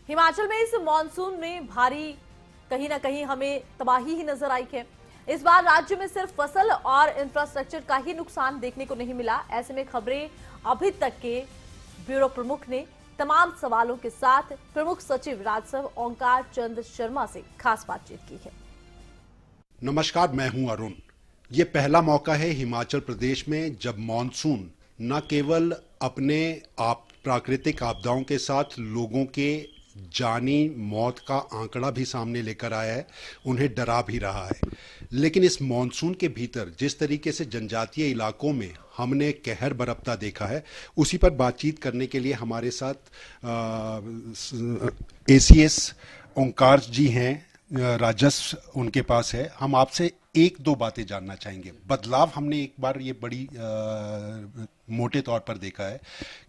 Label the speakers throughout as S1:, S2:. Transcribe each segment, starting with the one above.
S1: हिमाचल में इस मॉनसून में भारी कहीं ना कहीं हमें तबाही ही नजर आई है। इस बार राज्य में सिर्फ फसल और इंफ्रास्ट्रक्चर का ही नुकसान देखने को नहीं मिला। ऐसे में खबरें अभी तक के ब्यूरो प्रमुख ने तमाम सवालों के साथ प्रमुख सचिव राजस्व ओंकार चंद शर्मा से खास बातचीत की है।
S2: नमस्कार, मैं हूं अरुण। ये पहला मौका है हिमाचल प्रदेश में जब मॉनसून न केवल अपने प्राकृतिक आपदाओं के साथ लोगों के जानी मौत का आंकड़ा भी सामने लेकर आया है, उन्हें डरा भी रहा है। लेकिन इस मॉनसून के भीतर जिस तरीके से जनजातीय इलाकों में हमने कहर बरपता देखा है, उसी पर बातचीत करने के लिए हमारे साथ ACS ओंकार जी हैं, राजस्व उनके पास है। हम आपसे एक दो बातें जानना चाहेंगे। बदलाव हमने एक बार ये बड़ी मोटे तौर पर देखा है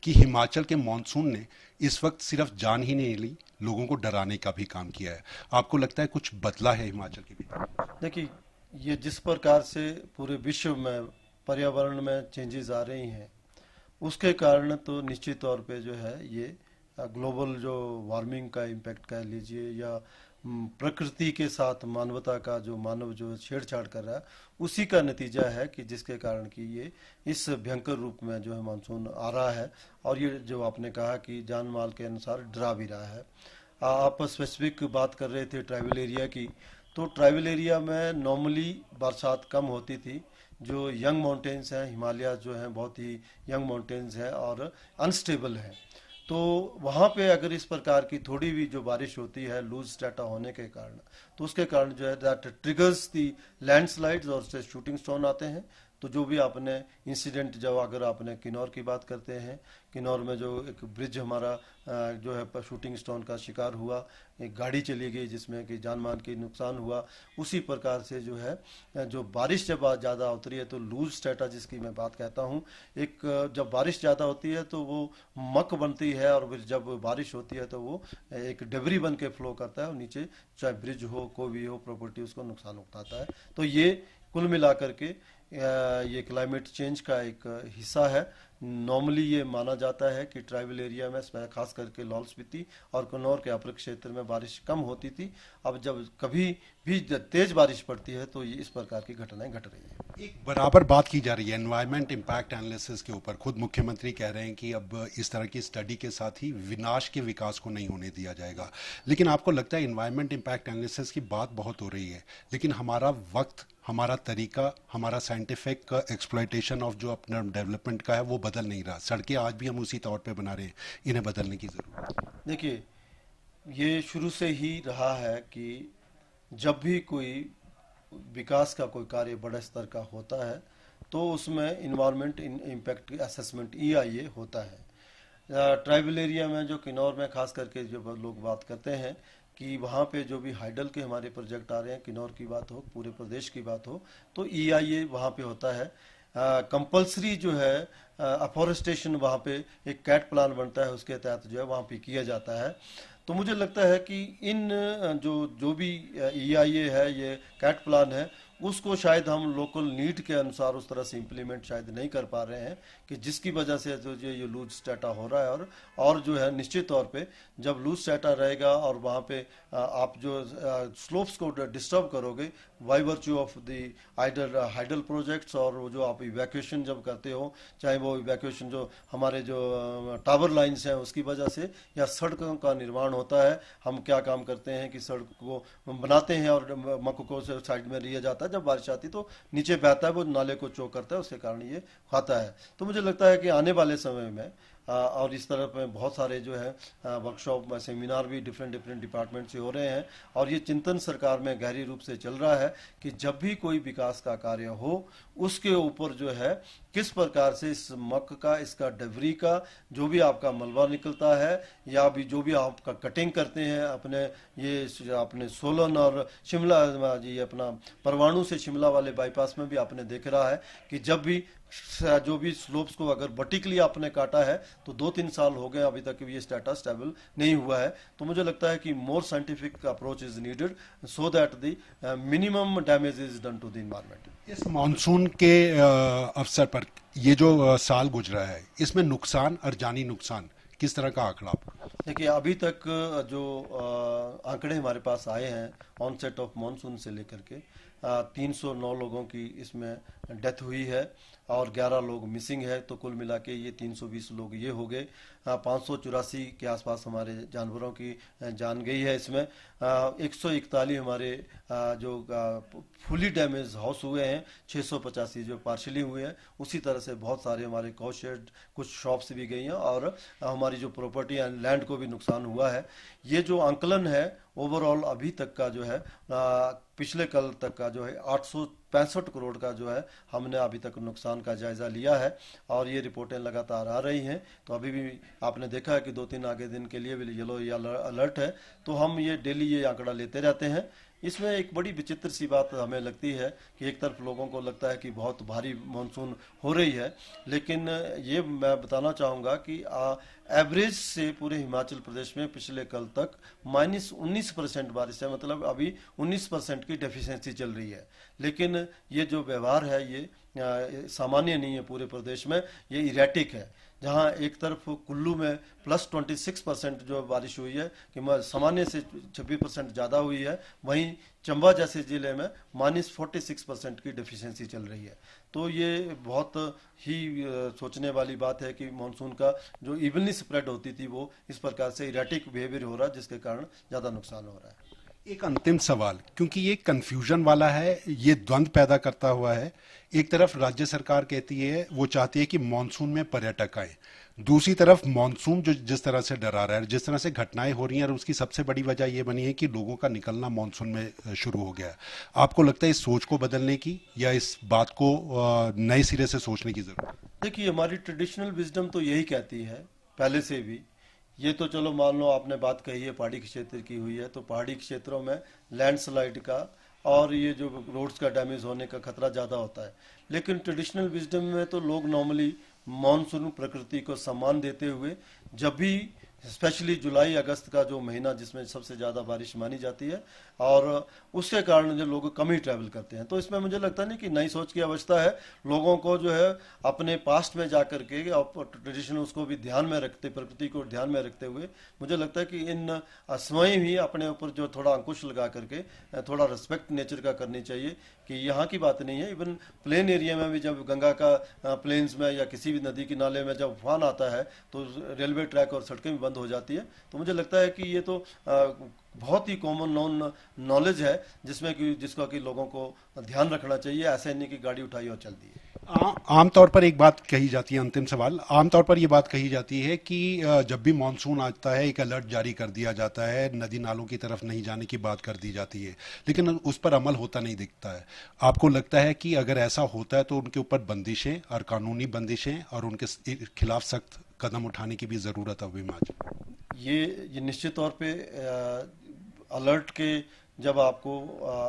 S2: कि हिमाचल के मॉनसून ने इस वक्त सिर्फ जान ही नहीं ली, लोगों को डराने का भी काम किया है। आपको लगता है कुछ बदला है हिमाचल के भीतर?
S3: देखिए, ये जिस प्रकार से पूरे विश्व में पर्यावरण में चेंजेस आ रही हैं, उसके कारण तो निश्चित तौर पे जो है ये ग्लोबल जो वार्मिंग का इम्पैक्ट कह लीजिए या प्रकृति के साथ मानवता का जो मानव जो छेड़छाड़ कर रहा है, उसी का नतीजा है कि जिसके कारण कि ये इस भयंकर रूप में जो है मानसून आ रहा है। और ये जो आपने कहा कि जान माल के अनुसार डरा भी रहा है। आप स्पेसिफिक बात कर रहे थे ट्राइबल एरिया की, तो ट्राइबल एरिया में नॉर्मली बरसात कम होती थी। जो यंग माउंटेन्स हैं, हिमालय जो हैं बहुत ही यंग माउंटेन्स हैं और अनस्टेबल हैं, तो वहाँ पे अगर इस प्रकार की थोड़ी भी जो बारिश होती है लूज स्ट्रेटा होने के कारण, तो उसके कारण जो है दैट ट्रिगर्स दी लैंडस्लाइड्स और उससे शूटिंग स्टोन आते हैं। तो जो भी आपने इंसिडेंट, जब अगर आपने किन्नौर की बात करते हैं, किन्नौर में जो एक ब्रिज हमारा जो है शूटिंग स्टोन का शिकार हुआ, एक गाड़ी चली गई जिसमें कि जान माल की नुकसान हुआ। उसी प्रकार से जो है जो बारिश जब ज़्यादा होती है तो लूज स्ट्रेटा जिसकी मैं बात कहता हूँ, एक जब बारिश ज़्यादा होती है तो वो मक बनती है और फिर जब बारिश होती है तो वो एक डेबरी बन के फ्लो करता है और नीचे चाहे ब्रिज हो, कोई भी हो, प्रॉपर्टी उसको नुकसान उठाता है। तो ये कुल मिलाकर के ये क्लाइमेट चेंज का एक हिस्सा है। नॉर्मली ये माना जाता है कि ट्राइबल एरिया में खास करके लाहौल स्पीति और किन्नौर के अपर क्षेत्र में बारिश कम होती थी। अब जब कभी भी तेज बारिश पड़ती है तो ये इस प्रकार की घटनाएं घट रही हैं।
S2: एक बराबर बात की जा रही है एनवायरमेंट इम्पैक्ट एनालिसिस के ऊपर। खुद मुख्यमंत्री कह रहे हैं कि अब इस तरह की स्टडी के साथ ही विनाश के विकास को नहीं होने दिया जाएगा। लेकिन आपको लगता है एनवायरमेंट इम्पैक्ट एनालिसिस की बात बहुत हो रही है, लेकिन हमारा वक्त, हमारा तरीका, हमारा साइंटिफिक एक्सप्लॉयटेशन ऑफ जो अपना डेवलपमेंट का है वो बदल नहीं रहा। सड़कें आज भी हम उसी तौर पे बना रहे हैं, इन्हें बदलने की जरूरत है।
S3: देखिए, ये शुरू से ही रहा है कि जब भी कोई विकास का कोई कार्य बड़े स्तर का होता है तो उसमें इन्वायरमेंट इम्पैक्ट असेसमेंट EIA होता है। ट्राइबल एरिया में जो किन्नौर में खास करके जो लोग बात करते हैं कि वहाँ पे जो भी हाइडल के हमारे प्रोजेक्ट आ रहे हैं, किन्नौर की बात हो, पूरे प्रदेश की बात हो, तो EIA वहाँ पे होता है। कंपल्सरी जो है अफॉरेस्टेशन वहाँ पे एक कैट प्लान बनता है, उसके तहत जो है वहाँ पे किया जाता है। तो मुझे लगता है कि इन जो भी EIA है, ये कैट प्लान है, उसको शायद हम लोकल नीड के अनुसार उस तरह से इम्प्लीमेंट शायद नहीं कर पा रहे हैं, कि जिसकी वजह से जो ये लूज स्ट्रेटा हो रहा है। और जो है निश्चित तौर पे जब लूज स्ट्रेटा रहेगा और वहाँ पे आप जो स्लोप्स को डिस्टर्ब करोगे by virtue of the hydel projects, और वो जो आप इवैक्यूएशन जब करते हो, चाहे वो इवैक्यूएशन जो हमारे जो टावर लाइन्स हैं उसकी वजह से, या सड़कों का निर्माण होता है, हम क्या काम करते हैं कि सड़क को बनाते हैं और मक को साइड में लिया जाता है, जब बारिश आती तो नीचे बहता है, वो नाले को चौक करता है, उसके कारण ये खाता है। तो मुझे लगता है कि आने वाले समय में और इस तरफ में बहुत सारे जो है वर्कशॉप में सेमिनार भी डिफरेंट डिपार्टमेंट से हो रहे हैं, और ये चिंतन सरकार में गहरी रूप से चल रहा है कि जब भी कोई विकास का कार्य हो उसके ऊपर जो है किस प्रकार से इस मक का, इसका डेबरी का, जो भी आपका मलबा निकलता है या भी जो भी आपका कटिंग करते हैं अपने ये अपने सोलन और शिमला, जी अपना परवाणु से शिमला वाले बाईपास में भी आपने देख रहा है कि जब भी जो भी स्लोप्स को अगर वर्टिकली आपने काटा है तो 2-3 साल हो गए अभी तक ये स्टेटस स्टेबल नहीं हुआ है। तो मुझे लगता है कि more scientific approach is needed so that the minimum damage is done to the environment.
S2: इस मॉनसून के अवसर पर ये जो साल गुजरा है, इसमें नुकसान और जानी नुकसान किस तरह का आंकड़ा?
S3: देखिए, अभी तक जो आंकड़े हमारे पास आए हैं ऑनसेट ऑफ मॉनसून से लेकर के 309 लोगों की इसमें डेथ हुई है और 11 लोग मिसिंग है, तो कुल मिला के ये 320 लोग ये हो गए। 584 के आसपास हमारे जानवरों की जान गई है इसमें। 141 हमारे जो फुली डैमेज हाउस हुए हैं, 685 जो पार्शली हुए हैं। उसी तरह से बहुत सारे हमारे काउ शेड, कुछ शॉप्स भी गई हैं और हमारी जो प्रॉपर्टी एंड लैंड को भी नुकसान हुआ है। ये जो आंकलन है ओवरऑल अभी तक का जो है पिछले कल तक का जो है 865 करोड़ का जो है हमने अभी तक नुकसान का जायजा लिया है और ये रिपोर्टें लगातार आ रही हैं। तो अभी भी आपने देखा है कि 2-3 आगे दिन के लिए भी येलो अलर्ट है, तो हम ये डेली ये आंकड़ा लेते रहते हैं। इसमें एक बड़ी विचित्र सी बात हमें लगती है कि एक तरफ लोगों को लगता है कि बहुत भारी मानसून हो रही है, लेकिन ये मैं बताना चाहूँगा कि एवरेज से पूरे हिमाचल प्रदेश में पिछले कल तक -19% बारिश है, मतलब अभी 19% की डेफिशिएंसी चल रही है। लेकिन ये जो व्यवहार है ये सामान्य नहीं है पूरे प्रदेश में, ये इरेटिक है। जहां एक तरफ कुल्लू में +26% जो बारिश हुई है कि सामान्य से 26% ज़्यादा हुई है, वहीं चंबा जैसे ज़िले में -46% की डेफिशिएंसी चल रही है। तो ये बहुत ही सोचने वाली बात है कि मानसून का जो इवनली स्प्रेड होती थी वो इस प्रकार से इरेटिक बिहेवियर हो रहा है, जिसके कारण ज़्यादा नुकसान हो रहा है।
S2: एक अंतिम सवाल, क्योंकि ये कंफ्यूजन वाला है, ये द्वंद्व पैदा करता हुआ है। एक तरफ राज्य सरकार कहती है, वो चाहती है कि मॉनसून में पर्यटक आए, दूसरी तरफ मॉनसून जो जिस तरह से डरा रहा है, जिस तरह से घटनाएं हो रही हैं, और उसकी सबसे बड़ी वजह ये बनी है कि लोगों का निकलना मॉनसून में शुरू हो गया है। आपको लगता है इस सोच को बदलने की या इस बात को नए सिरे से सोचने की जरूरत?
S3: देखिए, हमारी ट्रेडिशनल विजडम तो यही कहती है पहले से भी। ये तो चलो मान लो आपने बात कही है पहाड़ी क्षेत्र की हुई है, तो पहाड़ी क्षेत्रों में लैंडस्लाइड का और ये जो रोड्स का डैमेज होने का खतरा ज़्यादा होता है। लेकिन ट्रेडिशनल विजडम में तो लोग नॉर्मली मानसून प्रकृति को सम्मान देते हुए, जब भी स्पेशली जुलाई अगस्त का जो महीना जिसमें सबसे ज़्यादा बारिश मानी जाती है और उसके कारण जो लोग कम ही ट्रैवल करते हैं, तो इसमें मुझे लगता नहीं कि नई सोच की आवश्यकता है। लोगों को जो है अपने पास्ट में जा कर के और ट्रेडिशन उसको भी ध्यान में रखते, प्रकृति को ध्यान में रखते हुए मुझे लगता है कि इन स्वयं ही अपने ऊपर जो थोड़ा अंकुश लगा करके थोड़ा रिस्पेक्ट नेचर का करनी चाहिए कि यहाँ की बात नहीं है। इवन प्लेन एरिया में भी जब गंगा का प्लेन्स में या किसी भी नदी के नाले में जब उफान आता है तो रेलवे ट्रैक और सड़कें भी बंद हो जाती है। तो मुझे लगता है कि ये तो बहुत ही कॉमन नॉन नॉलेज है जिसमें कि जिसका कि लोगों को ध्यान रखना चाहिए। ऐसे नहीं कि गाड़ी उठाई और चल दी।
S2: आमतौर पर एक बात कही जाती है, अंतिम सवाल, आमतौर पर ये बात कही जाती है कि जब भी मॉनसून आता है एक अलर्ट जारी कर दिया जाता है, नदी नालों की तरफ नहीं जाने की बात कर दी जाती है, लेकिन उस पर अमल होता नहीं दिखता है। आपको लगता है कि अगर ऐसा होता है तो उनके ऊपर बंदिशें और कानूनी बंदिशें और उनके खिलाफ सख्त कदम उठाने की भी जरूरत है?
S3: ये निश्चित तौर पे अलर्ट के जब आपको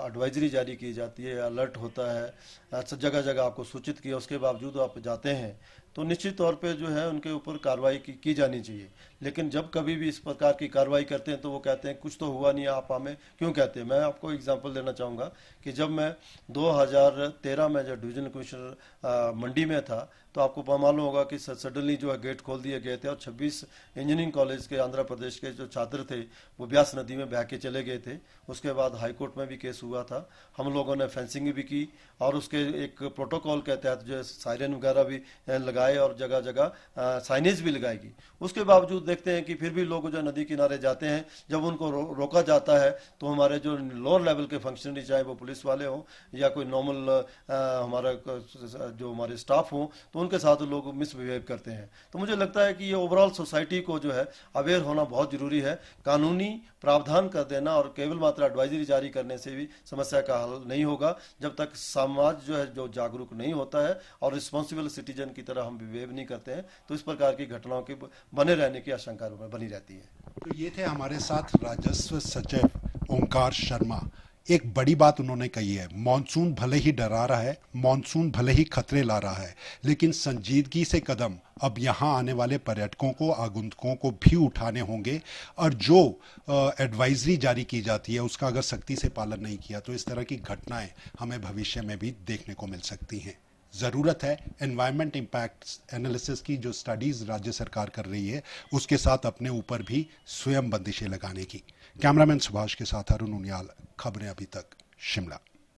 S3: एडवाइजरी जारी की जाती है, अलर्ट होता है, जगह जगह आपको सूचित किया, उसके बावजूद आप जाते हैं तो निश्चित तौर पे जो है उनके ऊपर कार्रवाई की जानी चाहिए। लेकिन जब कभी भी इस प्रकार की कार्रवाई करते हैं तो वो कहते हैं कुछ तो हुआ नहीं, आप हमें क्यों कहते हैं। मैं आपको एग्जांपल देना चाहूँगा कि जब मैं 2013 में जब डिवीजनल कमिश्नर मंडी में था तो आपको मालूम होगा कि सडनली जो है गेट खोल दिए गए थे और 26 इंजीनियरिंग कॉलेज के आंध्र प्रदेश के जो छात्र थे वो ब्यास नदी में बह के चले गए थे। उसके बाद हाईकोर्ट में भी केस हुआ था, हम लोगों ने फेंसिंग भी की और उसके एक प्रोटोकॉल के तहत जो सायरन वगैरह भी लगाए और जगह जगह साइनेज भी लगाएगी। उसके बावजूद देखते हैं कि फिर भी लोग जो नदी किनारे जाते हैं, जब उनको रोका जाता है तो हमारे जो लोअर लेवल के फंक्शनरी, चाहे वो पुलिस वाले हों या कोई नॉर्मल हमारा जो हमारे स्टाफ हों, तो उनके साथ लोग मिसबिहेव करते हैं। तो मुझे लगता है कि ये ओवरऑल सोसाइटी को जो है अवेयर होना बहुत जरूरी है। कानूनी प्रावधान कर देना और केवल मात्र एडवाइजरी जारी करने से भी समस्या का हल नहीं होगा जब तक समाज जो है जो जागरूक नहीं होता है और रिस्पॉन्सिबल सिटीजन की तरह हम बिहेव नहीं करते हैं, तो इस प्रकार की घटनाओं के बने रहने की आशंका बनी रहती है।
S2: तो ये थे हमारे साथ राजस्व सचिव ओंकार शर्मा। एक बड़ी बात उन्होंने कही है, मॉनसून भले ही डरा रहा है, मॉनसून भले ही खतरे ला रहा है, लेकिन संजीदगी से कदम अब यहाँ आने वाले पर्यटकों को, आगंतुकों को भी उठाने होंगे और जो एडवाइजरी जारी की जाती है उसका अगर सख्ती से पालन नहीं किया तो इस तरह की घटनाएं हमें भविष्य में भी देखने को मिल सकती हैं। ज़रूरत है एनवायरमेंट इम्पैक्ट एनालिसिस की जो स्टडीज़ राज्य सरकार कर रही है उसके साथ अपने ऊपर भी स्वयं बंदिशें लगाने की। कैमरामैन सुभाष के साथ अरुण उनियाल, खबरें अभी तक, शिमला।